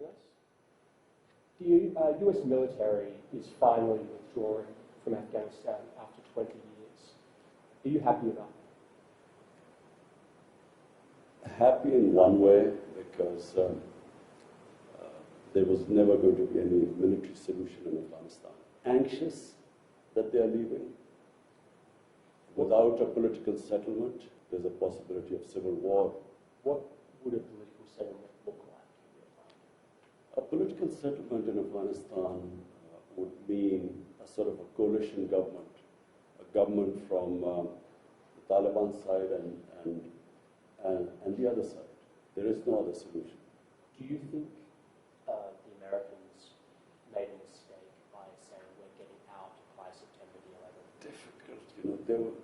AXIOS. The US military is finally withdrawing from Afghanistan after 20 years. Are you happy about that? Happy in one way, because there was never going to be any military solution in Afghanistan. Anxious that they are leaving. Without a political settlement, there's a possibility of civil war. What would a political settlement look like? A political settlement in Afghanistan would mean a sort of a coalition government, a government from the Taliban side and the other side. There is no other solution. Do you think the Americans made a mistake by saying we're getting out by September the 11th?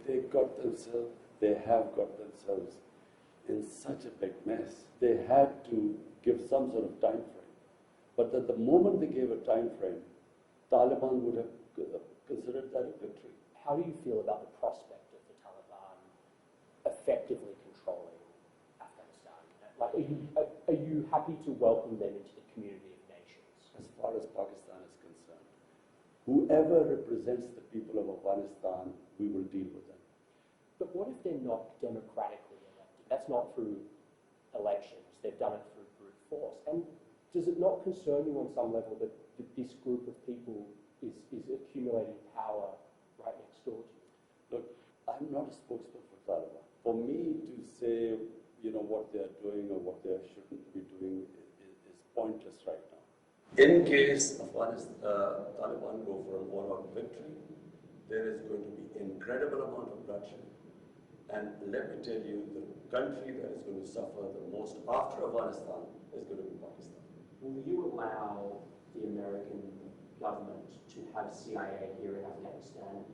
Difficult, they have got themselves in such a big mess. They had to give some sort of time frame. But at the moment they gave a time frame, Taliban would have considered that a victory. How do you feel about the prospect of the Taliban effectively controlling Afghanistan? Like, are you happy to welcome them into the community of nations? As far as Pakistan is concerned, whoever represents the people of Afghanistan, we will deal with them. But what if they're not democratically elected? That's not through elections. They've done it through brute force. And does it not concern you on some level that this group of people is accumulating power right next door to you? Look, I'm not a spokesman for Taliban. For me to say, what they are doing or what they shouldn't be doing is pointless right now. In case Taliban go for an all-out victory, there is going to be incredible amount of bloodshed. And let me tell you, the country that is going to suffer the most after Afghanistan is going to be Pakistan. Will you allow the American government to have CIA here in Afghanistan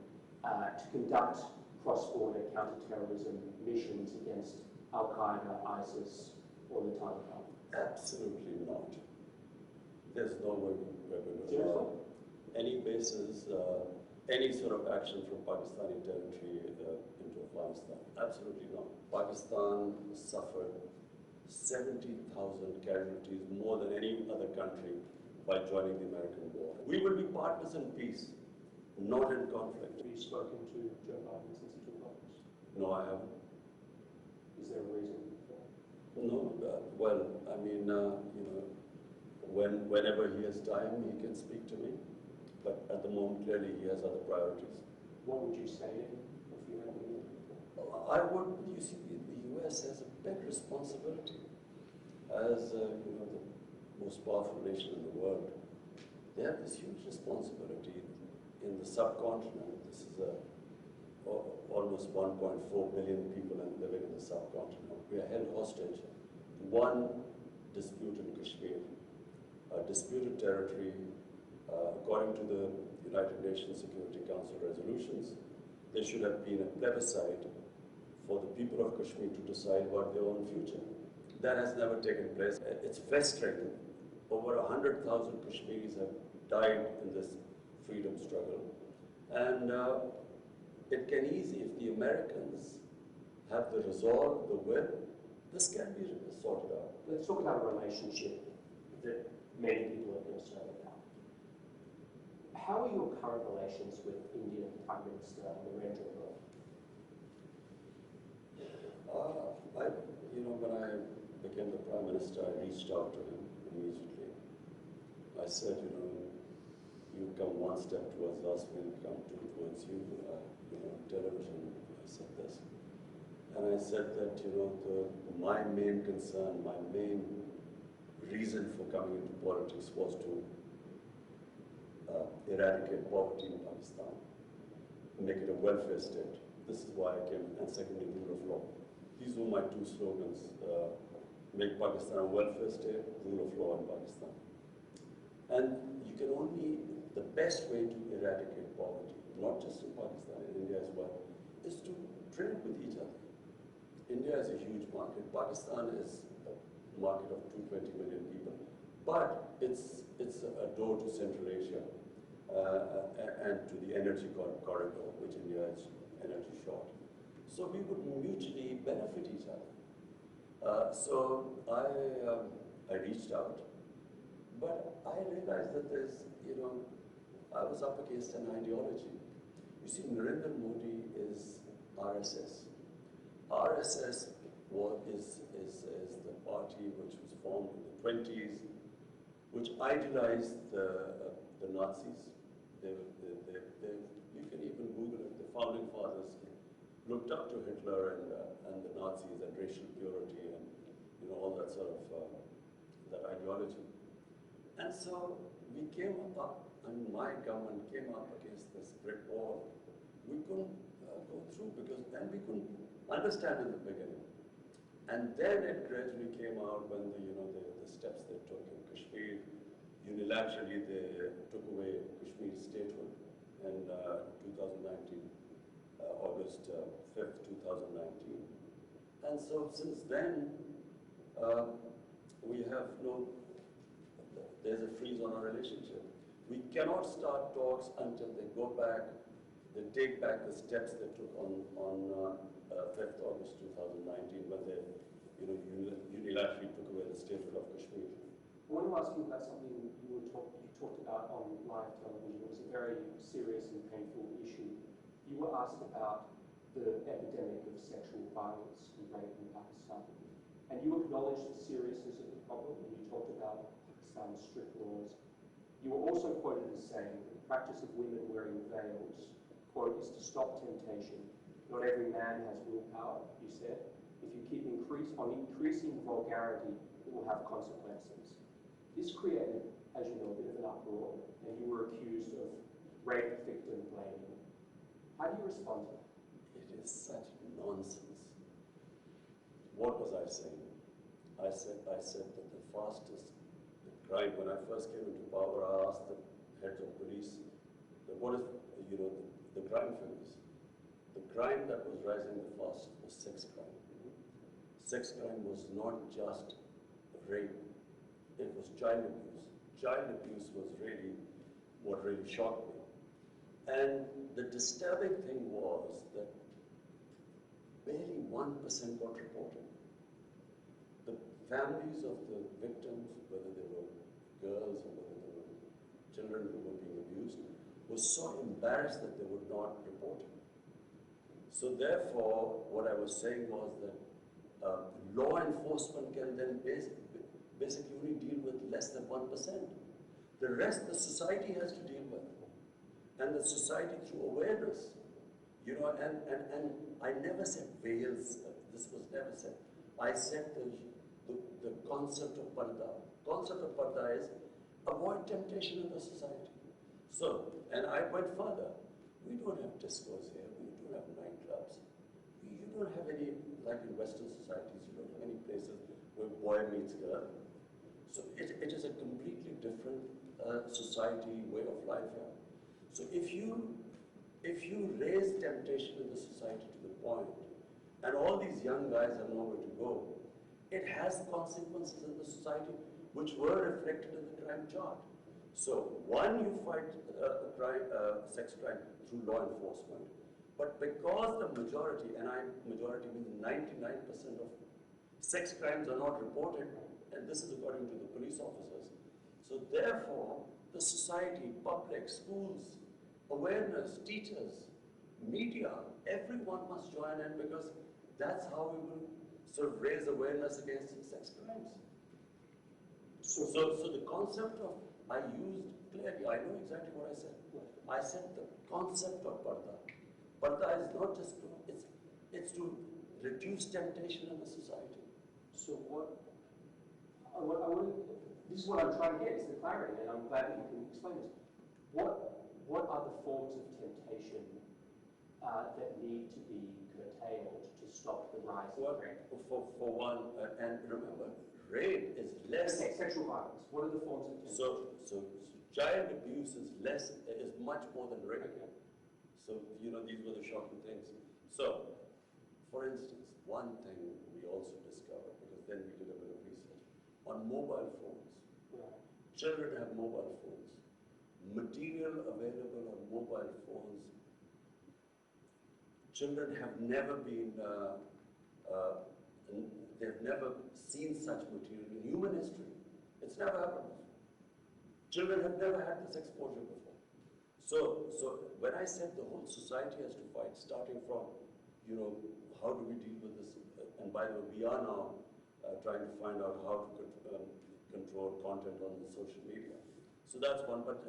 to conduct cross-border counter-terrorism missions against Al-Qaeda, ISIS, or the Taliban? Absolutely not. There's no way we're going to allow any bases, any sort of action from Pakistani territory into Afghanistan. Absolutely not. Pakistan suffered 70,000 casualties, more than any other country, by joining the American war. We will be partners in peace, not in conflict. Have you spoken to Joe Biden since he took office? No, I haven't. Is there a reason for that? No, whenever he has time, he can speak to me. But at the moment, clearly, he has other priorities. What would you say to him if you had the I would, you see, the US has a big responsibility as the most powerful nation in the world. They have this huge responsibility in the subcontinent. This is almost 1.4 billion people living in the subcontinent. We are held hostage. One dispute in Kashmir, a disputed territory, according to the United Nations Security Council resolutions, there should have been a plebiscite for the people of Kashmir to decide about their own future. That has never taken place. It's frustrating. Over 100,000 Kashmiris have died in this freedom struggle. And it can easily, if the Americans have the resolve, the will, this can be sorted out. Let's talk about a relationship that many people are concerned about. How are your current relations with Indian Prime Minister Narendra Modi? When I became the Prime Minister, I reached out to him immediately. I said, you come one step towards us, we'll come two towards you. Television, I said this. And I said that, my main concern, my main reason for coming into politics was to eradicate poverty in Pakistan, make it a welfare state. This is why I came, and secondly, rule of law. These were my two slogans, make Pakistan a welfare state, rule of law in Pakistan. And you can only, the best way to eradicate poverty, not just in Pakistan, in India as well, is to trade with each other. India is a huge market. Pakistan is a market of 220 million people. But it's a door to Central Asia and to the energy corridor, which India is energy short. So we would mutually benefit each other. So I reached out But I realized that there's, I was up against an ideology. You see, Narendra Modi is RSS. RSS is the party which was formed in the 20s, which idolized the Nazis. You can even Google it. The founding fathers looked up to Hitler and the Nazis and racial purity and all that sort of that ideology. And so we came up, and my government came up against this brick wall. We couldn't go through and we couldn't understand in the beginning. And then it gradually came out when the steps they took in Kashmir. Unilaterally, they took away Kashmir statehood in 2019, August 5th, 2019. And so since then, we have there's a freeze on our relationship. We cannot start talks until they go back, they take back the steps they took on 5th August 2019 when they unilaterally took away the statehood of Kashmir. I want to ask you about something you talked about on live television. It was a very serious and painful issue. You were asked about the epidemic of sexual violence and rape in Pakistan. And you acknowledged the seriousness of the problem, and you talked about Pakistan's strict laws. You were also quoted as saying that the practice of women wearing veils, quote, is to stop temptation. Not every man has willpower, you said. If you keep increasing vulgarity, it will have consequences. This created, as you know, a bit of an uproar, and you were accused of rape victim blaming. How do you respond to that? It is such nonsense. What was I saying? I said that the fastest crime, when I first came into power, I asked the heads of police, what is, the crime figures. The crime that was rising the fastest was sex crime. Sex crime was not just rape, it was child abuse. Child abuse was really what really shocked me. And the disturbing thing was that barely 1% got reported. The families of the victims, whether they were girls or whether they were children who were being abused, were so embarrassed that they would not report it. So therefore, what I was saying was that law enforcement can then basically only deal with less than 1%. The rest the society has to deal with. And the society through awareness. And I never said veils, this was never said. I said the concept of parda. Concept of parda is avoid temptation in the society. So, and I went further. We don't have discos here, we don't have nightclubs. You don't have any, like in Western societies, you don't have any places where boy meets girl. So it is a completely different society, way of life here. So if you raise temptation in the society to the point, and all these young guys have nowhere to go, it has consequences in the society which were reflected in the crime chart. So one, you fight sex crime through law enforcement, but because the majority, and majority means 99% of sex crimes are not reported, and this is according to the police officers. So therefore, the society, public, schools, awareness, teachers, media, everyone must join in because that's how we will sort of raise awareness against sex crimes. So the concept of, I used clearly, I know exactly what I said. I said the concept of parda. Parda is not just, it's to reduce temptation in the society. So this is what I'm trying to get, is the clarity, and I'm glad that you can explain this. What are the forms of temptation that need to be curtailed to stop the rise of rape? For one, and remember, rape is less. Okay, sexual violence. What are the forms of temptation? So child abuse is much more than rape. Okay. So these were the shocking things. So, for instance, one thing we also discovered, because then we did a bit of research, on mobile phones. Right. Children have mobile phones. Material available on mobile phones. Children have never been, they've never seen such material in human history. It's never happened. Children have never had this exposure before. So when I said the whole society has to fight, starting from, how do we deal with this? And by the way, we are now trying to find out how to control content on the social media. So that's one, but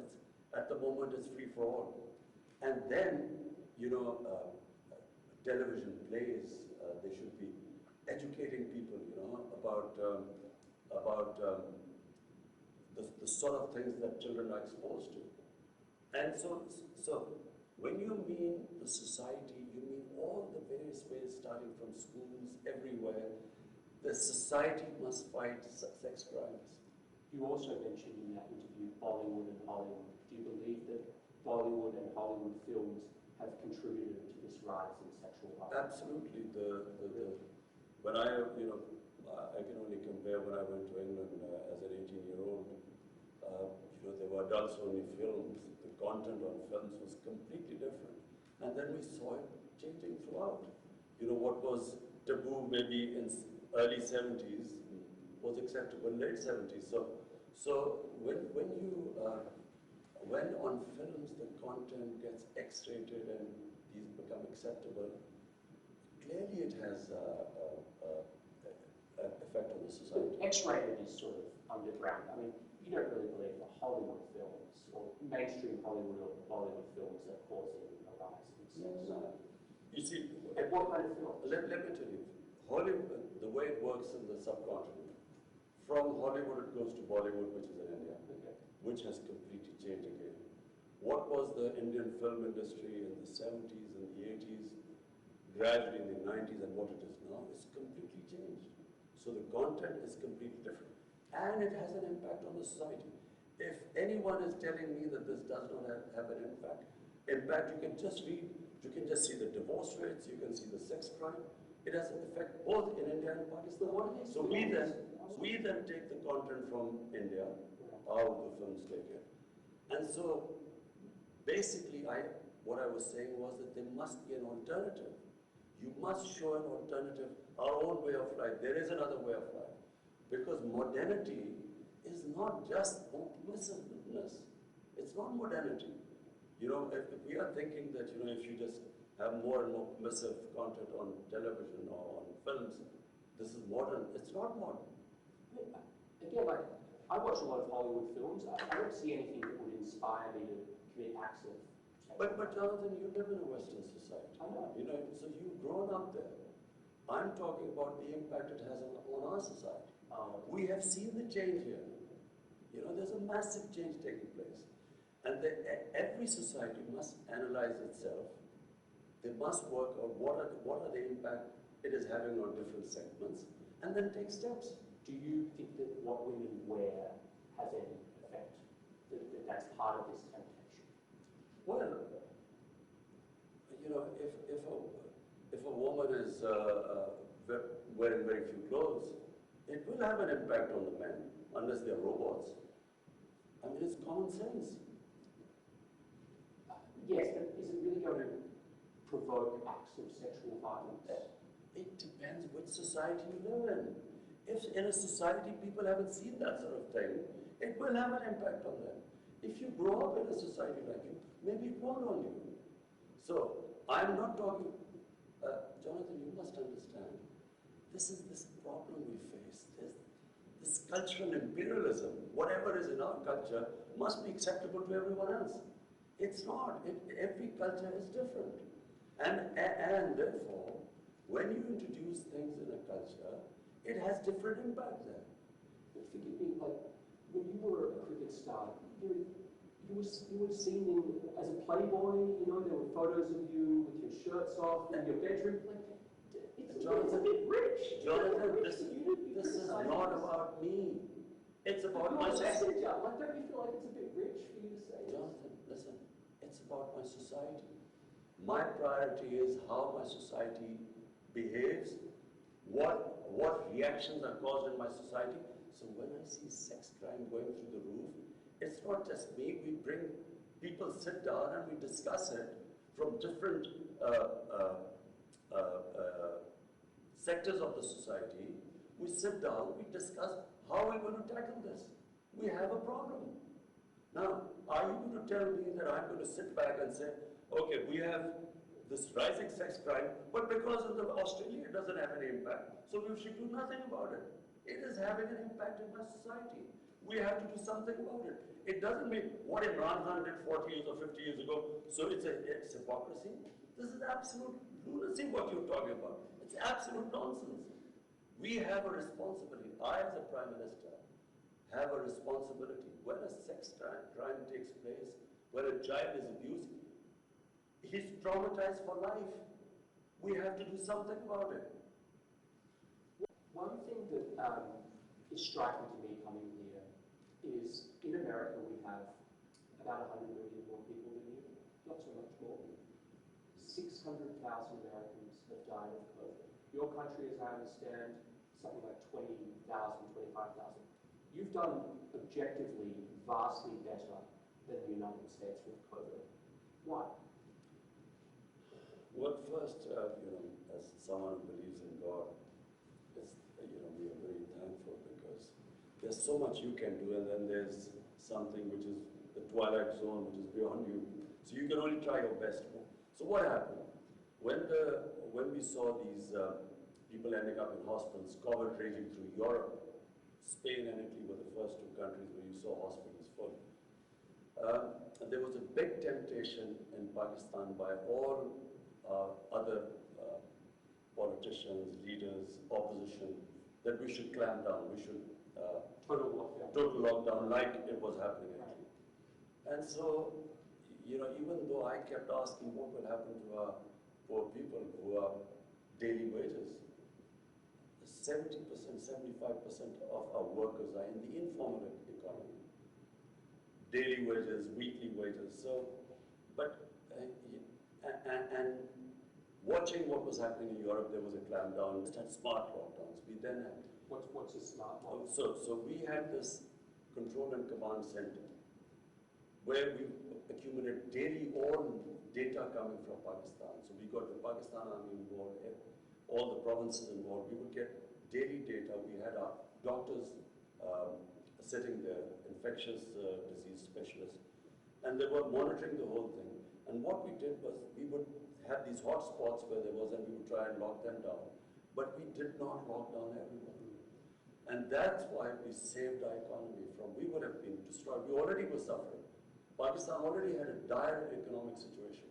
at the moment it's free for all. And then, television plays, they should be educating people, about the sort of things that children are exposed to. And so when you mean the society, you mean all the various ways, starting from schools, everywhere. The society must fight sex crimes. You also mentioned in that interview Bollywood and Hollywood. Do you believe that Bollywood and Hollywood films have contributed to this rise in sexual violence? Absolutely. When I can only compare when I went to England as an 18-year-old. There were adults-only films. The content on films was completely different. And then we saw it changing throughout. What was taboo maybe in early 70s was acceptable late 70s. So when on films the content gets X-rated and these become acceptable, clearly it has an effect on the society. X-rated is sort of underground. I mean, you don't really believe the Hollywood films or mainstream Hollywood or Bollywood films are causing a rise in sex. No. You see, and what kind of films? Let me tell you, Hollywood, the way it works in the subcontinent, from Hollywood it goes to Bollywood, which is in India, which has completely changed again. What was the Indian film industry in the 70s and the 80s, gradually in the 90s, and what it is now, is completely changed. So the content is completely different. And it has an impact on the society. If anyone is telling me that this does not have an impact, you can just read, you can just see the divorce rates, you can see the sex crime. It has an effect both in India and Pakistan. So we then take the content from India, how the films take it. And so basically what I was saying was that there must be an alternative. You must show an alternative, our own way of life. There is another way of life. Because modernity is not just permissiveness. It's not modernity. If we are thinking that, if you just have more and more permissive content on television or on films, this is modern. It's not modern. Again, I watch a lot of Hollywood films. I don't see anything that would inspire me to commit acts of sexual But Jonathan, you live in a Western society. I know. So you've grown up there. I'm talking about the impact it has on our society. We have seen the change here. There's a massive change taking place. And every society must analyze itself. They must work out what are the impact it is having on different segments, and then take steps. Do you think that what women wear has any effect? That's part of this temptation? Well, if a woman is wearing very few clothes, it will have an impact on the men, unless they're robots. I mean, it's common sense. Yes, but is it really going to provoke acts of sexual violence? It depends which society you live in. If in a society people haven't seen that sort of thing, it will have an impact on them. If you grow up in a society like you, maybe it won't on you. So, I'm not talking, Jonathan, you must understand, this is this problem we face. This cultural imperialism, whatever is in our culture, must be acceptable to everyone else. It's not. Every culture is different. And therefore, when you introduce things in a culture, it has different impact there. But forgive me, when you were a cricket star, you were seen as a playboy, there were photos of you with your shirts off in your bedroom. It's a bit rich. Jonathan, this is not about me. It's about my society. Don't you feel like it's a bit rich for you to say? Jonathan, listen, it's about my society. My priority is how my society behaves, what reactions are caused in my society. So when I see sex crime going through the roof, it's not just me. We bring people, sit down and we discuss it from different sectors of the society. We sit down, we discuss how we're going to tackle this. We have a problem. Now, are you going to tell me that I'm going to sit back and say, okay, we have this rising sex crime, but because of Australia, it doesn't have any impact, so we should do nothing about it. It is having an impact in my society. We have to do something about it. It doesn't mean what Imran Khan did 40 years or 50 years ago, so it's hypocrisy. This is absolute lunacy what you're talking about. It's absolute nonsense. We have a responsibility. I, as a Prime Minister, have a responsibility. When a sex crime takes place, when a child is abused, he's traumatized for life. We have to do something about it. One thing that is striking to me coming here is in America we have about 100 million more people than you, not so much more. 600,000 Americans have died of COVID. Your country, as I understand, something like 20,000, 25,000. You've done objectively vastly better than the United States with COVID. Why? Well, first, as someone who believes in God, we are very thankful because there's so much you can do, and then there's something which is the twilight zone, which is beyond you. So you can only try your best. So what happened? When we saw these people ending up in hospitals, COVID raging through Europe, Spain and Italy were the first two countries where you saw hospitals full. There was a big temptation in Pakistan by all other politicians, leaders, opposition, that we should clamp down, we should total lockdown like it was happening actually. And so, even though I kept asking what will happen to our poor people who are daily wages, 70%, 75% of our workers are in the informal economy. Daily wages, weekly wages. So, but, and watching what was happening in Europe, there was a clampdown. We had smart lockdowns. We then had... What's a smart lockdown? So we had this control and command center where we accumulated daily all data coming from Pakistan. So we got the Pakistan Army involved, all the provinces involved. We would get daily data. We had our doctors sitting there, infectious disease specialists, and they were monitoring the whole thing. And what we did was we would have these hot spots where there was, and we would try and lock them down. But we did not lock down everyone. And that's why we saved our economy from, we would have been destroyed. We already were suffering. Pakistan already had a dire economic situation.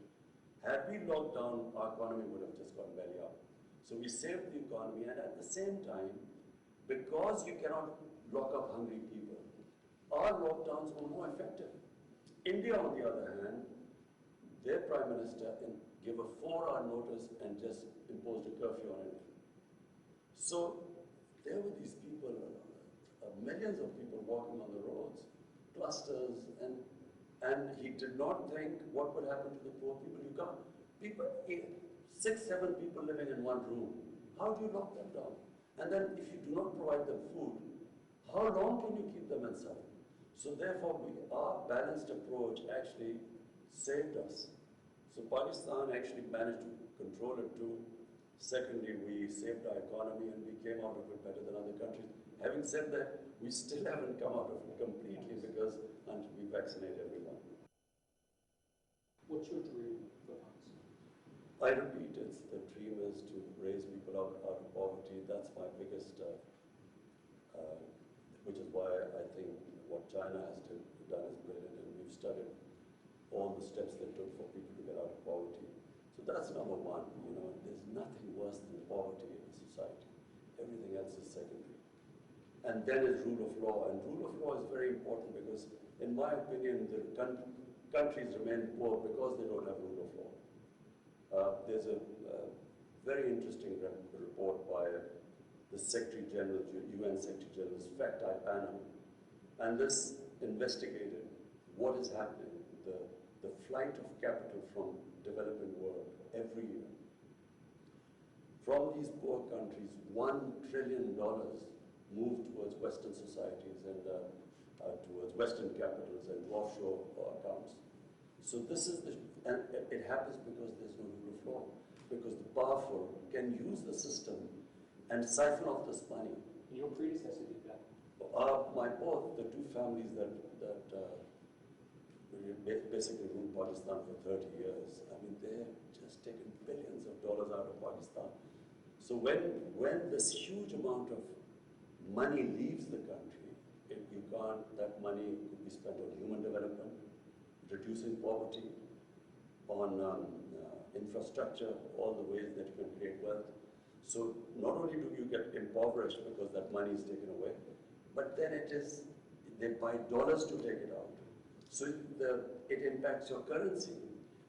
Had we locked down, our economy would have just gone belly up. So we saved the economy, and at the same time, because you cannot lock up hungry people, our lockdowns were more effective. India, on the other hand, their Prime Minister gave a 4-hour notice and just imposed a curfew on it. So there were these people, millions of people walking on the roads, clusters, and he did not think what would happen to the poor people. You can't, people, 6, 7 people living in one room, how do you lock them down? And then if you do not provide them food, how long can you keep them inside? So therefore, our balanced approach actually saved us. So Pakistan actually managed to control it too. Secondly, we saved our economy and we came out of it better than other countries. Having said that, we still haven't come out of it completely because until we vaccinate everyone. What's your dream for Pakistan? I repeat, the dream is to raise people out of poverty. That's my biggest, which is why I think what China has done is brilliant, and we've studied all the steps they took for people to get out of poverty. So that's number one. There's nothing worse than poverty in a society. Everything else is secondary. And then is rule of law. And rule of law is very important because, in my opinion, the countries remain poor because they don't have rule of law. There's a very interesting report by the Secretary General, UN Secretary General's fact-eye panel. And this investigated what is happening, the flight of capital from developing world every year. From these poor countries, $1 trillion moved towards Western societies and towards Western capitals and offshore accounts. So this is and it happens because there's no rule of law, because the powerful can use the system and siphon off this money. Your predecessor did that. The two families that basically ruled Pakistan for 30 years. I mean, they've just taken billions of dollars out of Pakistan. So when this huge amount of money leaves the country, if you can't, that money could be spent on human development, reducing poverty, on infrastructure, all the ways that you can create wealth. So not only do you get impoverished because that money is taken away, but then they buy dollars to take it out. So it impacts your currency.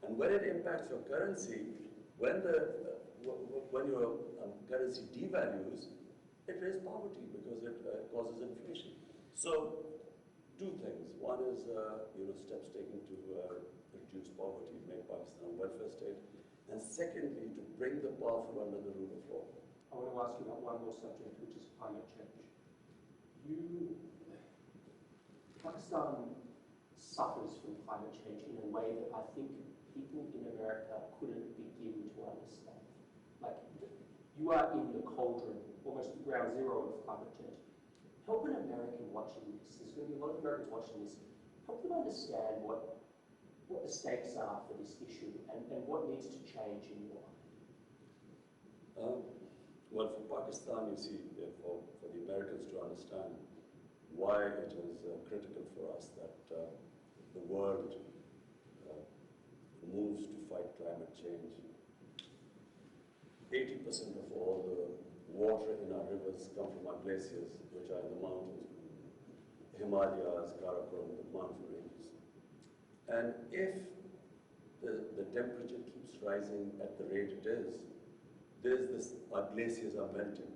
And when it impacts your currency, when your currency devalues, it raises poverty because it causes inflation. So two things. One is steps taken to reduce poverty, make Pakistan a welfare state. And secondly, to bring the powerful under the rule of law. I want to ask you about one more subject, which is climate change. Pakistan suffers from climate change in a way that I think people in America couldn't begin to understand. Like, you are in the cauldron, almost ground zero of climate change. Help an American watching this, there's going to be a lot of Americans watching this, help them understand what the stakes are for this issue and what needs to change in your life. Well, for Pakistan, you see, for the Americans to understand why it is critical for us that the world moves to fight climate change. 80% of all the water in our rivers come from our glaciers, which are in the mountains, Himalayas, Karakoram, the mountain ranges. And if the temperature keeps rising at the rate it is, our glaciers are melting.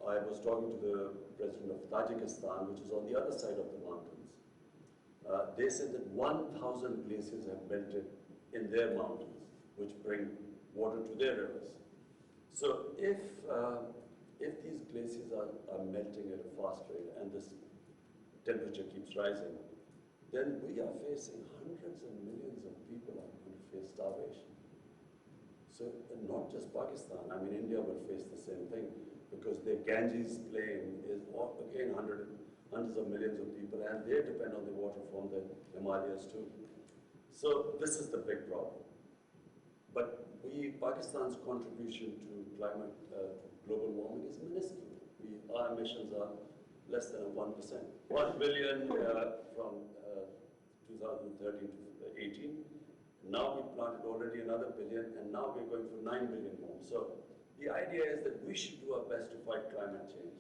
I was talking to the president of Tajikistan, which is on the other side of the mountains. They said that 1,000 glaciers have melted in their mountains, which bring water to their rivers. So if these glaciers are melting at a fast rate and this temperature keeps rising, then we are facing hundreds and millions of people are going to face starvation. So not just Pakistan, I mean India will face the same thing because the Ganges plain is again hundreds of millions of people and they depend on the water from the Himalayas too. So this is the big problem. But Pakistan's contribution to climate, global warming is minuscule. Our emissions are less than 1%. 1 billion from 2013 to 18. Now we planted already another billion, and now we're going for 9 billion more. So the idea is that we should do our best to fight climate change.